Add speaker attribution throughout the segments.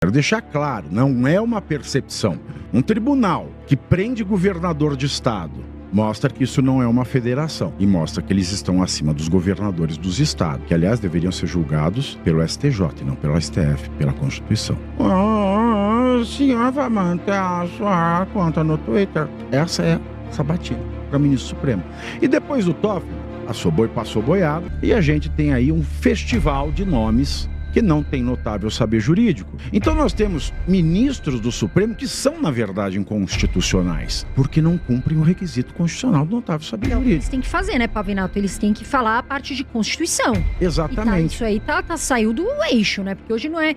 Speaker 1: Quero deixar claro, não é uma percepção. Um tribunal que prende governador de estado mostra que isso não é uma federação e mostra que eles estão acima dos governadores dos estados, que aliás deveriam ser julgados pelo STJ e não pelo STF, pela Constituição. O senhor vai manter a sua conta no Twitter? Essa é a sabatina para o ministro Supremo. E depois do Toffoli, assou boi, passou boiado, e a gente tem aí um festival de nomes que não tem notável saber jurídico. Então nós temos ministros do Supremo que são, na verdade, inconstitucionais, porque não cumprem o requisito constitucional do notável saber jurídico.
Speaker 2: Eles têm que fazer, né, Pavinato? Eles têm que falar a parte de Constituição.
Speaker 1: Exatamente.
Speaker 2: Isso aí saiu do eixo, né? Porque hoje não é...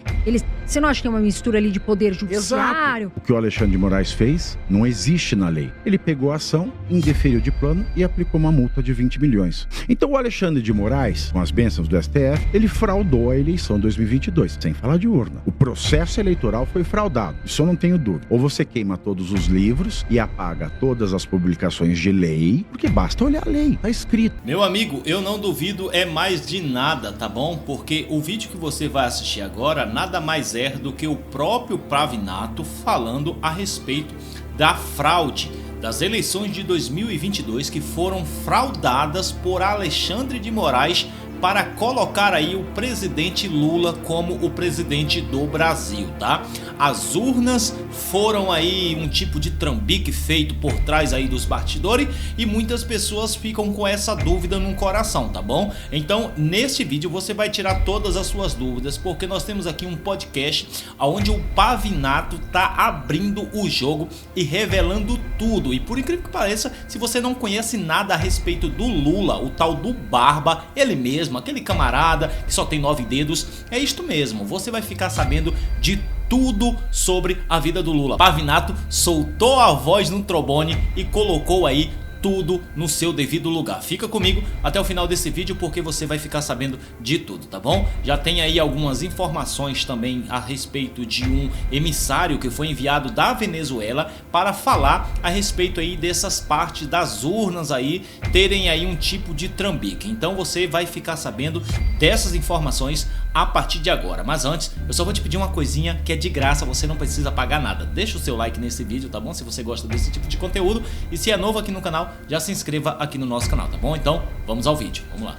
Speaker 2: Você não acha que é uma mistura ali de poder judiciário?
Speaker 1: Exato. O que o Alexandre de Moraes fez não existe na lei. Ele pegou a ação, indeferiu de plano e aplicou uma multa de 20 milhões. Então o Alexandre de Moraes, com as bênçãos do STF, ele fraudou a eleição de 2022, sem falar de urna. O processo eleitoral foi fraudado, isso eu não tenho dúvida. Ou você queima todos os livros e apaga todas as publicações de lei, porque basta olhar a lei, tá escrito.
Speaker 3: Meu amigo, eu não duvido mais de nada, tá bom? Porque o vídeo que você vai assistir agora nada mais é do que o próprio Pavinato falando a respeito da fraude das eleições de 2022 que foram fraudadas por Alexandre de Moraes para colocar aí o presidente Lula como o presidente do Brasil, tá? As urnas foram aí um tipo de trambique feito por trás aí dos bastidores e muitas pessoas ficam com essa dúvida no coração, tá bom? Então, neste vídeo você vai tirar todas as suas dúvidas, porque nós temos aqui um podcast onde o Pavinato tá abrindo o jogo e revelando tudo. E por incrível que pareça, se você não conhece nada a respeito do Lula, o tal do Barba, ele mesmo, aquele camarada que só tem 9 dedos, é isto mesmo, você vai ficar sabendo de tudo sobre a vida do Lula. Pavinato soltou a voz no trombone e colocou aí tudo no seu devido lugar. Fica comigo até o final desse vídeo porque você vai ficar sabendo de tudo, tá bom? Já tem aí algumas informações também a respeito de um emissário que foi enviado da Venezuela para falar a respeito aí dessas partes das urnas aí terem aí um tipo de trambique. Então você vai ficar sabendo dessas informações a partir de agora. Mas antes, eu só vou te pedir uma coisinha que é de graça, você não precisa pagar nada. Deixa o seu like nesse vídeo, tá bom? Se você gosta desse tipo de conteúdo. E se é novo aqui no canal, já se inscreva aqui no nosso canal, tá bom? Então, vamos ao vídeo. Vamos lá.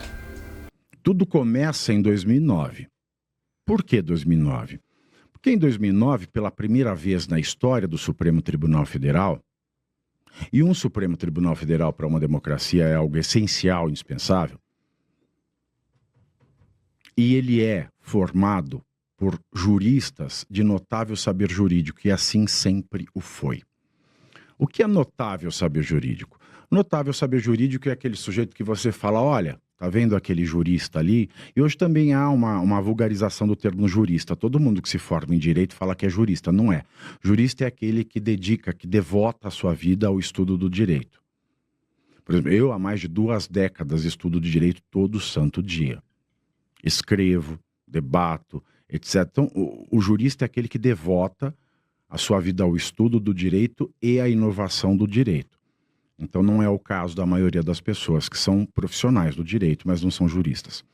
Speaker 1: Tudo começa em 2009. Por que 2009? Porque em 2009, pela primeira vez na história do Supremo Tribunal Federal, e um Supremo Tribunal Federal para uma democracia é algo essencial, indispensável, e ele é formado por juristas de notável saber jurídico, e assim sempre o foi. O que é notável saber jurídico? Notável saber jurídico é aquele sujeito que você fala, olha, tá vendo aquele jurista ali? E hoje também há uma vulgarização do termo jurista. Todo mundo que se forma em direito fala que é jurista. Não é. Jurista é aquele que dedica, que devota a sua vida ao estudo do direito. Por exemplo, eu há mais de 2 décadas estudo de direito todo santo dia. Escrevo, debato, etc. Então, o jurista é aquele que devota a sua vida ao estudo do direito e à inovação do direito. Então não é o caso da maioria das pessoas que são profissionais do direito, mas não são juristas.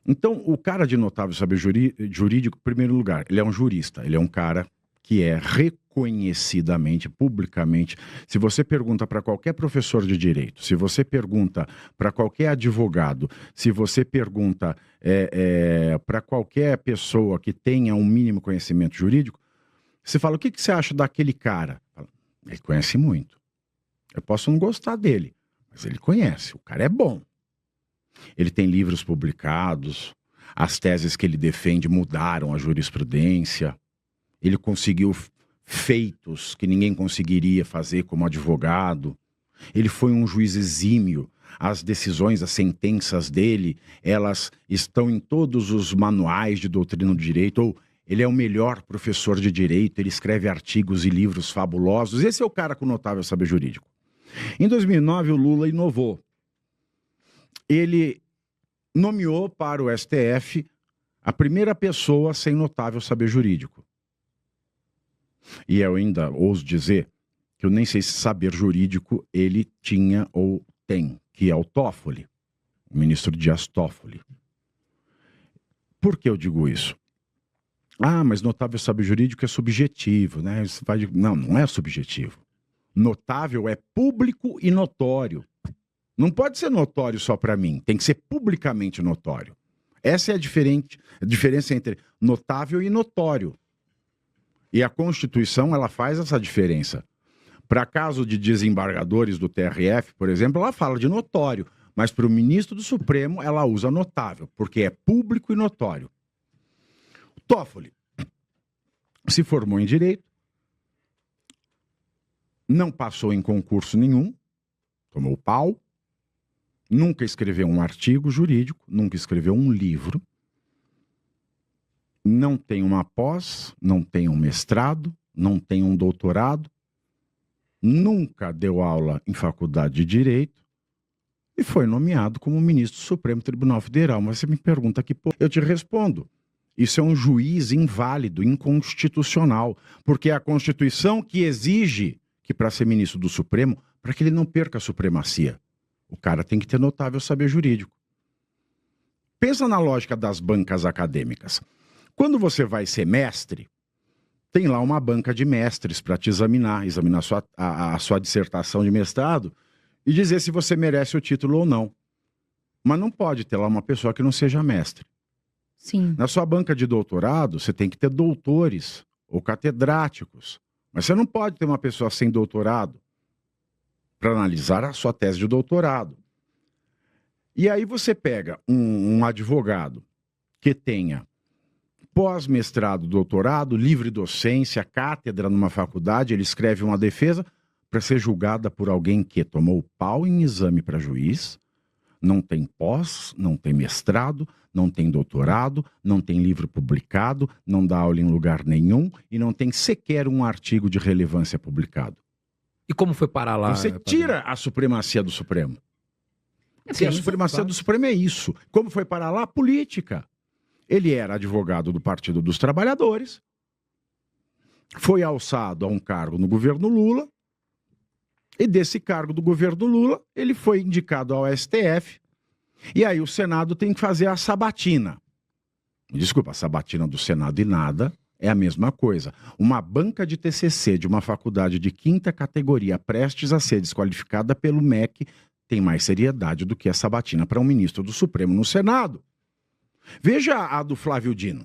Speaker 1: Então o cara de notável saber jurídico, em primeiro lugar, ele é um jurista, ele é um cara que é reconhecidamente, publicamente, se você pergunta para qualquer professor de direito, se você pergunta para qualquer advogado, se você pergunta para qualquer pessoa que tenha um mínimo conhecimento jurídico, você fala, o que você acha daquele cara? Ele conhece muito. Eu posso não gostar dele, mas ele conhece, o cara é bom. Ele tem livros publicados, as teses que ele defende mudaram a jurisprudência, ele conseguiu feitos que ninguém conseguiria fazer como advogado, ele foi um juiz exímio, as decisões, as sentenças dele, elas estão em todos os manuais de doutrina do direito, ou ele é o melhor professor de direito, ele escreve artigos e livros fabulosos, esse é o cara com notável saber jurídico. Em 2009, o Lula inovou. Ele nomeou para o STF a primeira pessoa sem notável saber jurídico. E eu ainda ouso dizer que eu nem sei se saber jurídico ele tinha ou tem, que é o Toffoli, o ministro Dias Toffoli. Por que eu digo isso? Ah, mas notável saber jurídico é subjetivo, né? Não é subjetivo. Notável é público e notório. Não pode ser notório só para mim, tem que ser publicamente notório. Essa é a diferença entre notável e notório. E a Constituição, ela faz essa diferença. Para caso de desembargadores do TRF, por exemplo, ela fala de notório, mas para o ministro do Supremo, ela usa notável, porque é público e notório. Toffoli se formou em Direito, não passou em concurso nenhum, tomou pau, nunca escreveu um artigo jurídico, nunca escreveu um livro, não tem uma pós, não tem um mestrado, não tem um doutorado, nunca deu aula em faculdade de Direito e foi nomeado como ministro do Supremo Tribunal Federal. Mas você me pergunta aqui, eu te respondo. Isso é um juiz inválido, inconstitucional, porque é a Constituição que exige que para ser ministro do Supremo, para que ele não perca a supremacia, o cara tem que ter notável saber jurídico. Pensa na lógica das bancas acadêmicas. Quando você vai ser mestre, tem lá uma banca de mestres para te examinar a sua dissertação de mestrado e dizer se você merece o título ou não. Mas não pode ter lá uma pessoa que não seja mestre.
Speaker 2: Sim.
Speaker 1: Na sua banca de doutorado, você tem que ter doutores ou catedráticos. Mas você não pode ter uma pessoa sem doutorado para analisar a sua tese de doutorado. E aí você pega um advogado que tenha pós-mestrado, doutorado, livre docência, cátedra numa faculdade, ele escreve uma defesa para ser julgada por alguém que tomou pau em exame para juiz, não tem pós, não tem mestrado, não tem doutorado, não tem livro publicado, não dá aula em lugar nenhum e não tem sequer um artigo de relevância publicado.
Speaker 4: E como foi parar lá?
Speaker 1: Você tira a supremacia do Supremo. Porque a supremacia do Supremo é isso. Como foi parar lá? Política. Ele era advogado do Partido dos Trabalhadores, foi alçado a um cargo no governo Lula, e desse cargo do governo Lula, ele foi indicado ao STF, e aí o Senado tem que fazer a sabatina. Desculpa, a sabatina do Senado e nada é a mesma coisa. Uma banca de TCC de uma faculdade de 5ª categoria prestes a ser desqualificada pelo MEC tem mais seriedade do que a sabatina para um ministro do Supremo no Senado. Veja a do Flávio Dino.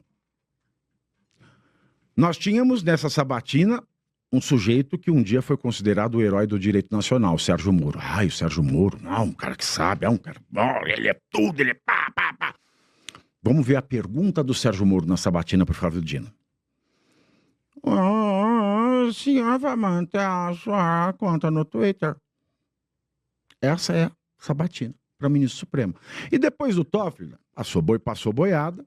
Speaker 1: Nós tínhamos nessa sabatina um sujeito que um dia foi considerado o herói do direito nacional, o Sérgio Moro. Ai, o Sérgio Moro, não, um cara que sabe, é um cara bom, ele é tudo, ele é pá, pá, pá. Vamos ver a pergunta do Sérgio Moro na sabatina para o Flávio Dino. O senhor vai manter a sua conta no Twitter? Essa é a sabatina para o ministro Supremo. E depois do Toffoli, passou boiada,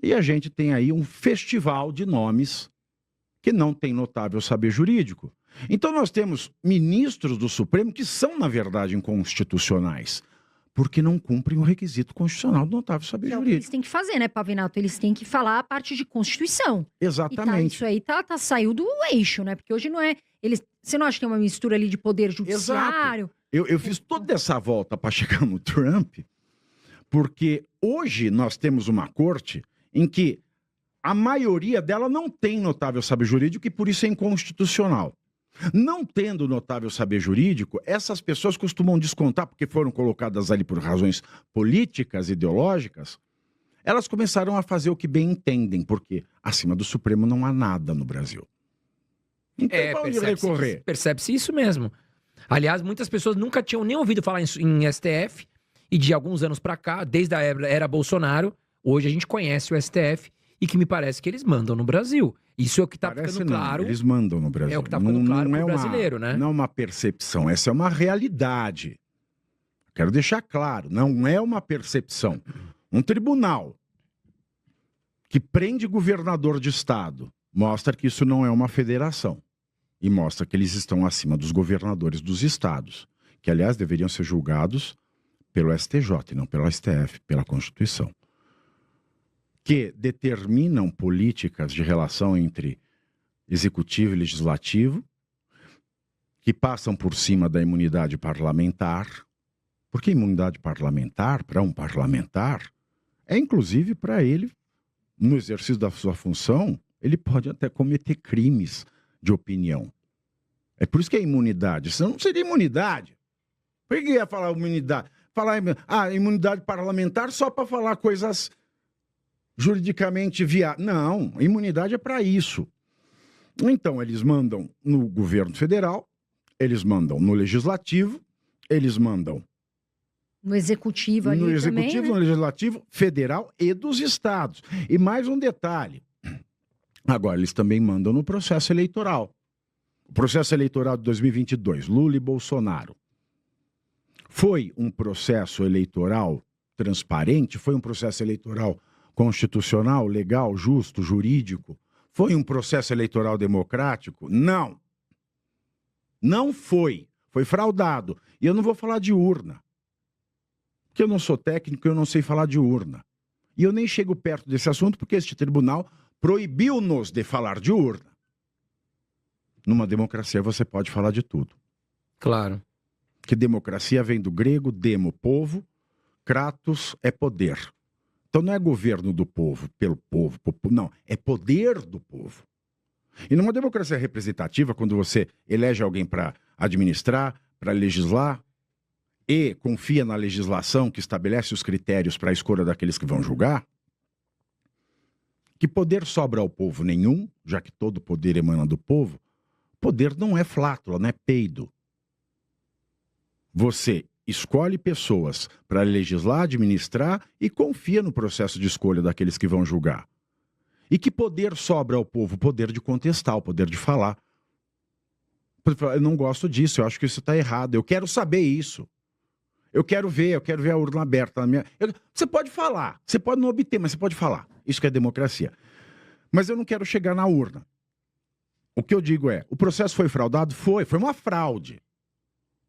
Speaker 1: e a gente tem aí um festival de nomes que não tem notável saber jurídico. Então nós temos ministros do Supremo que são, na verdade, inconstitucionais, porque não cumprem o requisito constitucional do notável saber jurídico.
Speaker 2: Eles têm que fazer, né, Pavinato? Eles têm que falar a parte de Constituição.
Speaker 1: Exatamente.
Speaker 2: Isso aí saiu do eixo, né? Porque hoje não é... Você não acha que é uma mistura ali de poder judiciário?
Speaker 1: Exato. Eu fiz toda essa volta para chegar no Trump, porque hoje nós temos uma corte em que a maioria dela não tem notável saber jurídico e por isso é inconstitucional. Não tendo notável saber jurídico, essas pessoas costumam descontar, porque foram colocadas ali por razões políticas, ideológicas, elas começaram a fazer o que bem entendem, porque acima do Supremo não há nada no Brasil. Então, para onde recorrer?
Speaker 4: Percebe-se isso mesmo. Aliás, muitas pessoas nunca tinham nem ouvido falar em STF, e de alguns anos para cá, desde a era Bolsonaro, hoje a gente conhece o STF, e que me parece que eles mandam no Brasil. Isso é o que está ficando claro.
Speaker 1: Eles mandam no Brasil.
Speaker 4: É o que está ficando claro para o brasileiro, né?
Speaker 1: Não é uma percepção, essa é uma realidade. Quero deixar claro, não é uma percepção. Um tribunal que prende governador de estado mostra que isso não é uma federação. E mostra que eles estão acima dos governadores dos estados, que, aliás, deveriam ser julgados pelo STJ e não pelo STF, pela Constituição, que determinam políticas de relação entre executivo e legislativo, que passam por cima da imunidade parlamentar, porque imunidade parlamentar, para um parlamentar, é inclusive para ele no exercício da sua função, ele pode até cometer crimes de opinião. É por isso que é imunidade. Senão não seria imunidade. Por que ia falar imunidade? Falar imunidade parlamentar só para falar coisas juridicamente viáveis. Não, imunidade é para isso. Então, eles mandam no governo federal, eles mandam no legislativo, eles mandam
Speaker 2: no executivo ali
Speaker 1: no executivo,
Speaker 2: também, né?
Speaker 1: no legislativo federal e dos estados. E mais um detalhe. Agora, eles também mandam no processo eleitoral. O processo eleitoral de 2022, Lula e Bolsonaro. Foi um processo eleitoral transparente? Foi um processo eleitoral constitucional, legal, justo, jurídico? Foi um processo eleitoral democrático? Não. Não foi. Foi fraudado. E eu não vou falar de urna. Porque eu não sou técnico, eu não sei falar de urna. E eu nem chego perto desse assunto porque este tribunal proibiu-nos de falar de urna. Numa democracia você pode falar de tudo.
Speaker 4: Claro.
Speaker 1: Que democracia vem do grego, demo, povo, kratos é poder. Então não é governo do povo, pelo povo, não, é poder do povo. E numa democracia representativa, quando você elege alguém para administrar, para legislar, e confia na legislação que estabelece os critérios para a escolha daqueles que vão julgar, que poder sobra ao povo nenhum, já que todo poder emana do povo, poder não é flátula, não é peido. Você escolhe pessoas para legislar, administrar e confia no processo de escolha daqueles que vão julgar. E que poder sobra ao povo? Poder de contestar, o poder de falar. Eu não gosto disso, eu acho que isso está errado, eu quero saber isso. Eu quero ver a urna aberta. Você pode falar, você pode não obter, mas você pode falar. Isso que é democracia. Mas eu não quero chegar na urna. O que eu digo é, o processo foi fraudado? Foi uma fraude.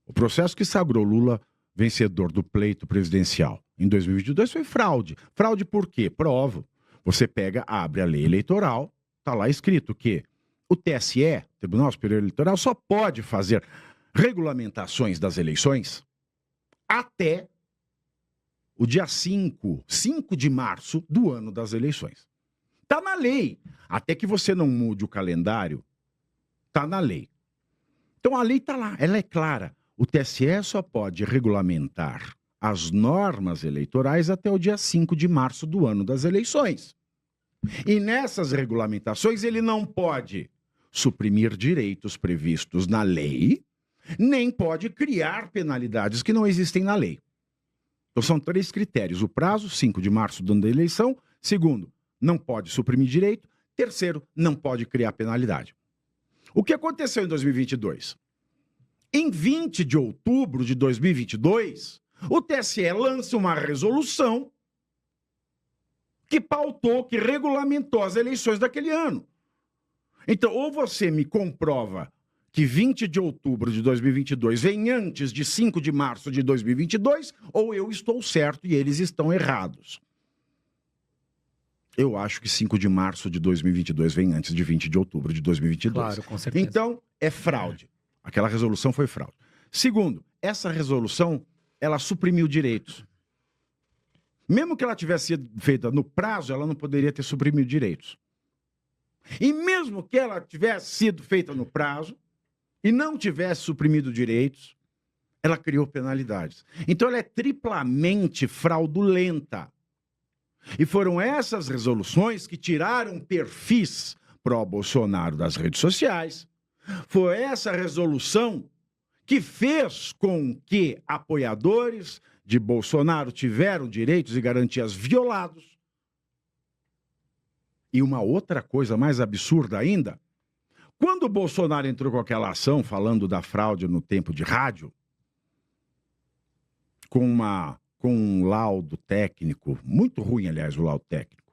Speaker 1: O processo que sagrou Lula vencedor do pleito presidencial em 2022 foi fraude. Fraude por quê? Provo. Você pega, abre a lei eleitoral, está lá escrito que o TSE, Tribunal Superior Eleitoral, só pode fazer regulamentações das eleições até o dia 5 de março do ano das eleições. Está na lei. Até que você não mude o calendário, está na lei. Então a lei está lá, ela é clara. O TSE só pode regulamentar as normas eleitorais até o dia 5 de março do ano das eleições. E nessas regulamentações ele não pode suprimir direitos previstos na lei, nem pode criar penalidades que não existem na lei. Então são 3 critérios. O prazo, 5 de março do ano da eleição. Segundo, não pode suprimir direito. Terceiro, não pode criar penalidade. O que aconteceu em 2022? Em 20 de outubro de 2022, o TSE lança uma resolução que pautou, que regulamentou as eleições daquele ano. Então, ou você me comprova que 20 de outubro de 2022 vem antes de 5 de março de 2022, ou eu estou certo e eles estão errados. Eu acho que 5 de março de 2022 vem antes de 20 de outubro de 2022.
Speaker 4: Claro, com certeza.
Speaker 1: Então, é fraude. Aquela resolução foi fraude. Segundo, essa resolução, ela suprimiu direitos. Mesmo que ela tivesse sido feita no prazo, ela não poderia ter suprimido direitos. E mesmo que ela tivesse sido feita no prazo e não tivesse suprimido direitos, ela criou penalidades. Então ela é triplamente fraudulenta. E foram essas resoluções que tiraram perfis pró-Bolsonaro das redes sociais. Foi essa resolução que fez com que apoiadores de Bolsonaro tiveram direitos e garantias violados. E uma outra coisa mais absurda ainda, quando o Bolsonaro entrou com aquela ação falando da fraude no tempo de rádio, com um laudo técnico, muito ruim, aliás, o laudo técnico,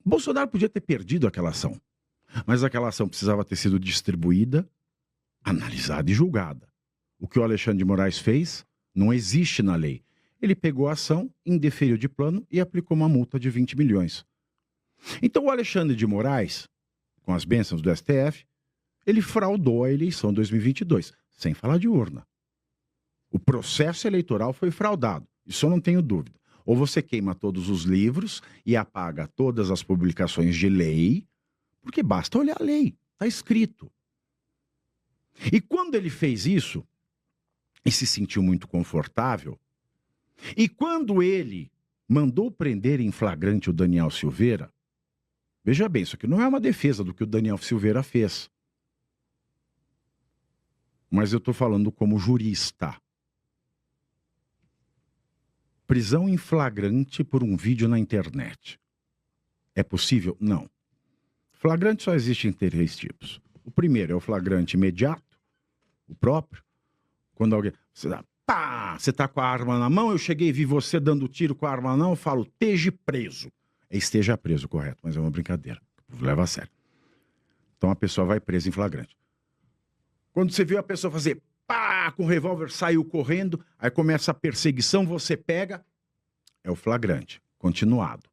Speaker 1: Bolsonaro podia ter perdido aquela ação, mas aquela ação precisava ter sido distribuída, analisada e julgada. O que o Alexandre de Moraes fez não existe na lei. Ele pegou a ação, indeferiu de plano e aplicou uma multa de 20 milhões. Então o Alexandre de Moraes, com as bênçãos do STF, ele fraudou a eleição de 2022, sem falar de urna. O processo eleitoral foi fraudado, isso eu não tenho dúvida. Ou você queima todos os livros e apaga todas as publicações de lei, porque basta olhar a lei, está escrito. E quando ele fez isso, e se sentiu muito confortável, e quando ele mandou prender em flagrante o Daniel Silveira, veja bem, isso aqui não é uma defesa do que o Daniel Silveira fez. Mas eu estou falando como jurista. Prisão em flagrante por um vídeo na internet. É possível? Não. Flagrante só existe em 3 tipos. O primeiro é o flagrante imediato, o próprio. Quando alguém... Você tá com a arma na mão, eu cheguei e vi você dando tiro com a arma na mão, eu falo, esteja preso. Esteja preso, correto, mas é uma brincadeira. Leva a sério. Então a pessoa vai presa em flagrante. Quando você viu a pessoa fazer pá, com o revólver, saiu correndo, aí começa a perseguição, você pega, é o flagrante, continuado.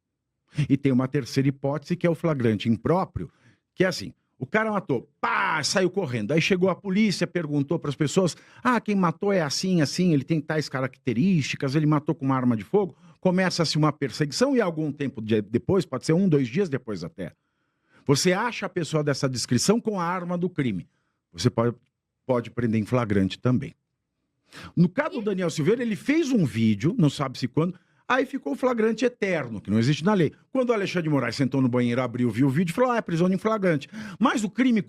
Speaker 1: E tem uma terceira hipótese, que é o flagrante impróprio, que é assim, o cara matou, pá, saiu correndo. Aí chegou a polícia, perguntou para as pessoas, quem matou é assim, assim, ele tem tais características, ele matou com uma arma de fogo. Começa-se uma perseguição e algum tempo depois, pode ser 1, 2 dias depois até, você acha a pessoa dessa descrição com a arma do crime. Você pode prender em flagrante também. No caso do Daniel Silveira, ele fez um vídeo, não sabe se quando, aí ficou o flagrante eterno, que não existe na lei. Quando o Alexandre de Moraes sentou no banheiro, abriu, viu o vídeo e falou, é prisão em flagrante. Mas o crime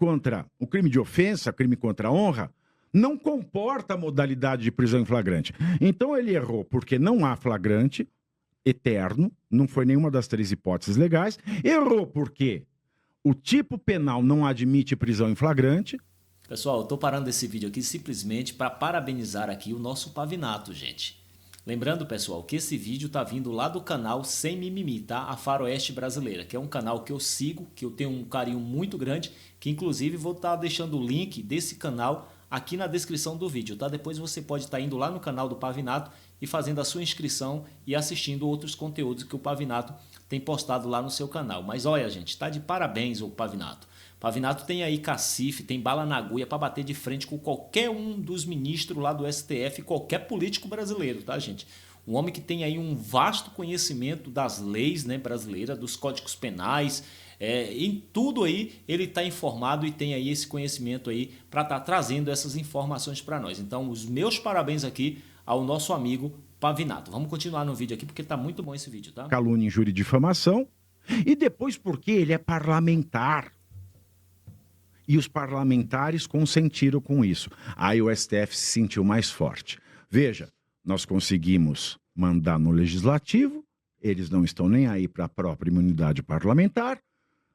Speaker 1: de ofensa, crime contra a honra, não comporta a modalidade de prisão em flagrante. Então ele errou, porque não há flagrante eterno, não foi nenhuma das 3 hipóteses legais. Errou porque o tipo penal não admite prisão em flagrante.
Speaker 3: Pessoal, eu tô parando esse vídeo aqui simplesmente para parabenizar aqui o nosso Pavinato, gente. Lembrando, pessoal, que esse vídeo tá vindo lá do canal Sem Mimimi, tá? A Faroeste Brasileira, que é um canal que eu sigo, que eu tenho um carinho muito grande, que inclusive vou estar deixando o link desse canal aqui na descrição do vídeo, tá? Depois você pode estar indo lá no canal do Pavinato e fazendo a sua inscrição e assistindo outros conteúdos que o Pavinato tem postado lá no seu canal. Mas olha, gente, tá de parabéns o Pavinato. Pavinato tem aí cacife, tem bala na agulha para bater de frente com qualquer um dos ministros lá do STF, qualquer político brasileiro, tá, gente? Um homem que tem aí um vasto conhecimento das leis, né, brasileiras, dos códigos penais, em tudo aí ele está informado e tem aí esse conhecimento aí para estar trazendo essas informações para nós. Então, os meus parabéns aqui ao nosso amigo Pavinato. Vamos continuar no vídeo aqui porque tá muito bom esse vídeo, tá?
Speaker 1: Calúnia, injúria e difamação. E depois porque ele é parlamentar. E os parlamentares consentiram com isso. Aí o STF se sentiu mais forte. Veja, nós conseguimos mandar no legislativo, eles não estão nem aí para a própria imunidade parlamentar,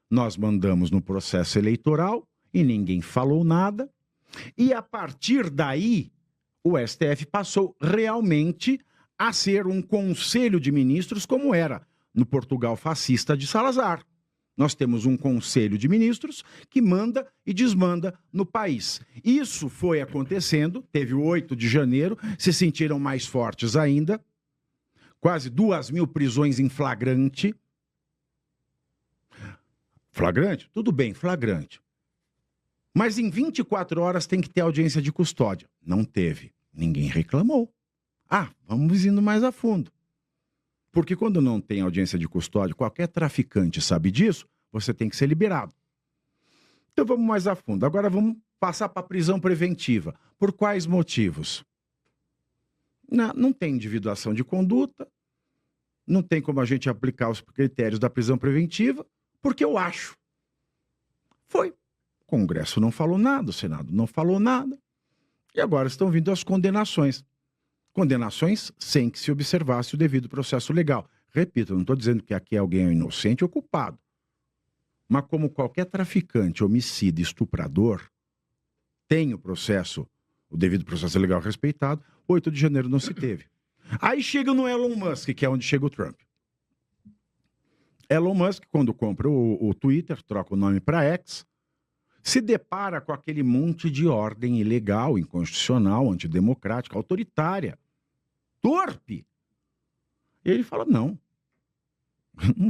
Speaker 1: nós mandamos no processo eleitoral e ninguém falou nada. E a partir daí, o STF passou realmente a ser um conselho de ministros como era no Portugal fascista de Salazar. Nós temos um conselho de ministros que manda e desmanda no país. Isso foi acontecendo, teve o 8 de janeiro, se sentiram mais fortes ainda, quase 2.000 prisões em flagrante. Flagrante? Tudo bem, flagrante. Mas em 24 horas tem que ter audiência de custódia. Não teve. Ninguém reclamou. Vamos indo mais a fundo. Porque quando não tem audiência de custódia, qualquer traficante sabe disso, você tem que ser liberado. Então vamos mais a fundo. Agora vamos passar para a prisão preventiva. Por quais motivos? Não tem individuação de conduta, não tem como a gente aplicar os critérios da prisão preventiva, porque eu acho. Foi. O Congresso não falou nada, o Senado não falou nada. E agora estão vindo as condenações. Condenações sem que se observasse o devido processo legal. Repito, eu não estou dizendo que aqui alguém é inocente ou culpado. Mas como qualquer traficante, homicida, estuprador, tem o devido processo legal respeitado, 8 de janeiro não se teve. Aí chega no Elon Musk, que é onde chega o Trump. Elon Musk, quando compra o Twitter, troca o nome para X, se depara com aquele monte de ordem ilegal, inconstitucional, antidemocrática, autoritária, torpe. E ele fala, não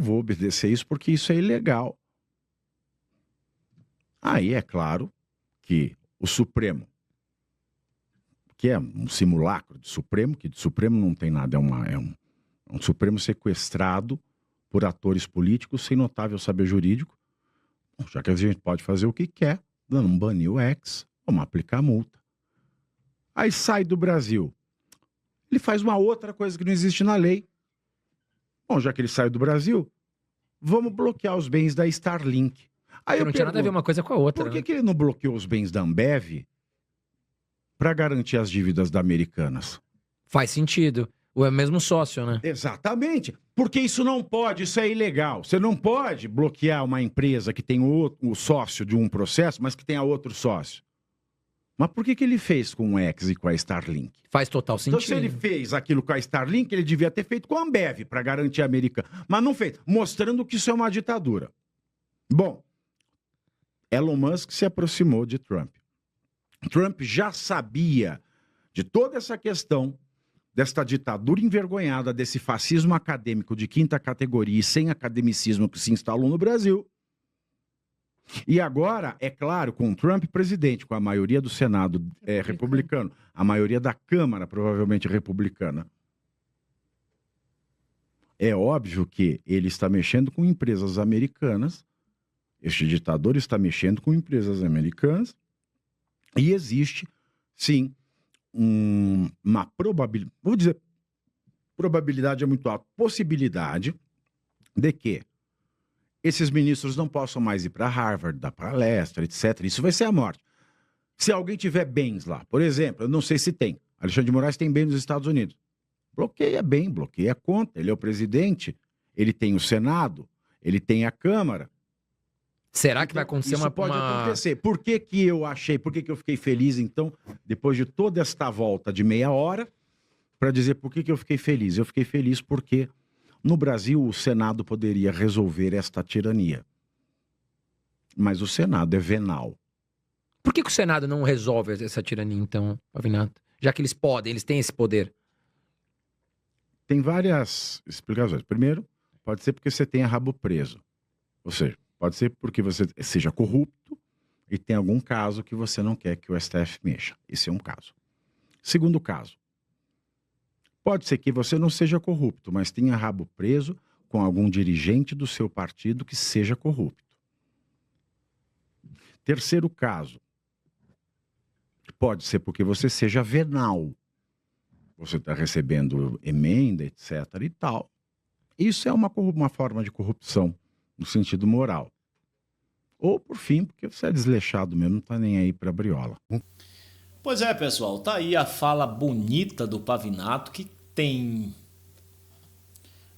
Speaker 1: vou obedecer isso porque isso é ilegal. Aí é claro que o Supremo, que é um simulacro de Supremo, que de Supremo não tem nada, é Um Supremo sequestrado por atores políticos sem notável saber jurídico. Bom, já que a gente pode fazer o que quer, vamos banir o ex, vamos aplicar multa. Aí sai do Brasil. Ele faz uma outra coisa que não existe na lei. Bom, já que ele saiu do Brasil, vamos bloquear os bens da Starlink. Aí
Speaker 4: Porque não tinha nada a ver uma coisa com a outra.
Speaker 1: Por que ele não bloqueou os bens da Ambev para garantir as dívidas da Americanas?
Speaker 4: Faz sentido. O mesmo sócio, né?
Speaker 1: Exatamente. Porque isso não pode, isso é ilegal. Você não pode bloquear uma empresa que tem o sócio de um processo, mas que tenha outro sócio. Mas por que ele fez com o X e com a Starlink?
Speaker 4: Faz total sentido.
Speaker 1: Então, se ele fez aquilo com a Starlink, ele devia ter feito com a Ambev para garantir a Americana. Mas não fez, mostrando que isso é uma ditadura. Bom, Elon Musk se aproximou de Trump. Trump já sabia de toda essa questão desta ditadura envergonhada, desse fascismo acadêmico de quinta categoria e sem academicismo que se instalou no Brasil. E agora, é claro, com Trump presidente, com a maioria do Senado republicano, a maioria da Câmara provavelmente republicana, é óbvio que ele está mexendo com empresas americanas, este ditador está mexendo com empresas americanas, e existe, sim, uma probabilidade, vou dizer, probabilidade é muito alta, possibilidade de que esses ministros não possam mais ir para Harvard, dar palestra, etc. Isso vai ser a morte. Se alguém tiver bens lá, por exemplo, eu não sei se tem, Alexandre de Moraes tem bem nos Estados Unidos, bloqueia bem, bloqueia a conta, ele é o presidente, ele tem o Senado, ele tem a Câmara.
Speaker 4: Será que vai acontecer
Speaker 1: Isso pode acontecer. Por que eu fiquei feliz, então, depois de toda esta volta de meia hora, para dizer por que eu fiquei feliz? Eu fiquei feliz porque no Brasil o Senado poderia resolver esta tirania. Mas o Senado é venal.
Speaker 4: Por que o Senado não resolve essa tirania, então, Pavinato? Já que eles podem, eles têm esse poder.
Speaker 1: Tem várias explicações. Primeiro, pode ser porque você tenha rabo preso. Ou seja, pode ser porque você seja corrupto e tem algum caso que você não quer que o STF mexa. Esse é um caso. Segundo caso, pode ser que você não seja corrupto, mas tenha rabo preso com algum dirigente do seu partido que seja corrupto. Terceiro caso, pode ser porque você seja venal. Você está recebendo emenda, etc. e tal. Isso é uma forma de corrupção, no sentido moral. Ou, por fim, porque você é desleixado mesmo, não está nem aí para briola.
Speaker 3: Pois é, pessoal, tá aí a fala bonita do Pavinato que tem...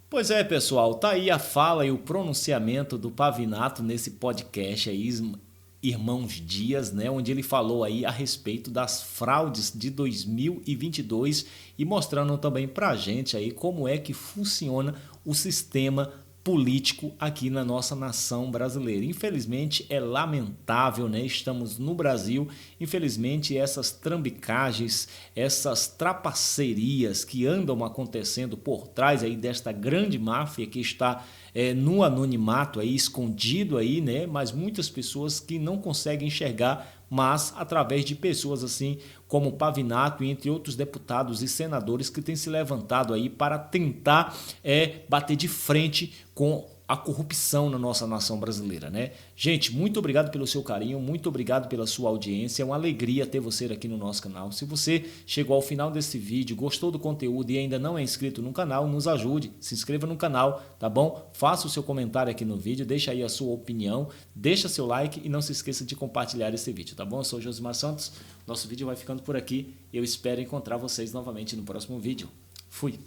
Speaker 3: Pois é, pessoal, tá aí a fala e o pronunciamento do Pavinato nesse podcast aí, Irmãos Dias, né, onde ele falou aí a respeito das fraudes de 2022 e mostrando também pra gente aí como é que funciona o sistema político aqui na nossa nação brasileira. Infelizmente é lamentável, né? Estamos no Brasil, infelizmente essas trambicagens, essas trapacerias que andam acontecendo por trás aí desta grande máfia que está no anonimato aí, escondido aí, né? Mas muitas pessoas que não conseguem enxergar, mas através de pessoas assim como Pavinato e entre outros deputados e senadores que têm se levantado aí para tentar bater de frente com a corrupção na nossa nação brasileira, né? Gente, muito obrigado pelo seu carinho, muito obrigado pela sua audiência, é uma alegria ter você aqui no nosso canal. Se você chegou ao final desse vídeo, gostou do conteúdo e ainda não é inscrito no canal, nos ajude, se inscreva no canal, tá bom? Faça o seu comentário aqui no vídeo, deixa aí a sua opinião, deixa seu like e não se esqueça de compartilhar esse vídeo, tá bom? Eu sou o Josimar Santos, nosso vídeo vai ficando por aqui e eu espero encontrar vocês novamente no próximo vídeo. Fui!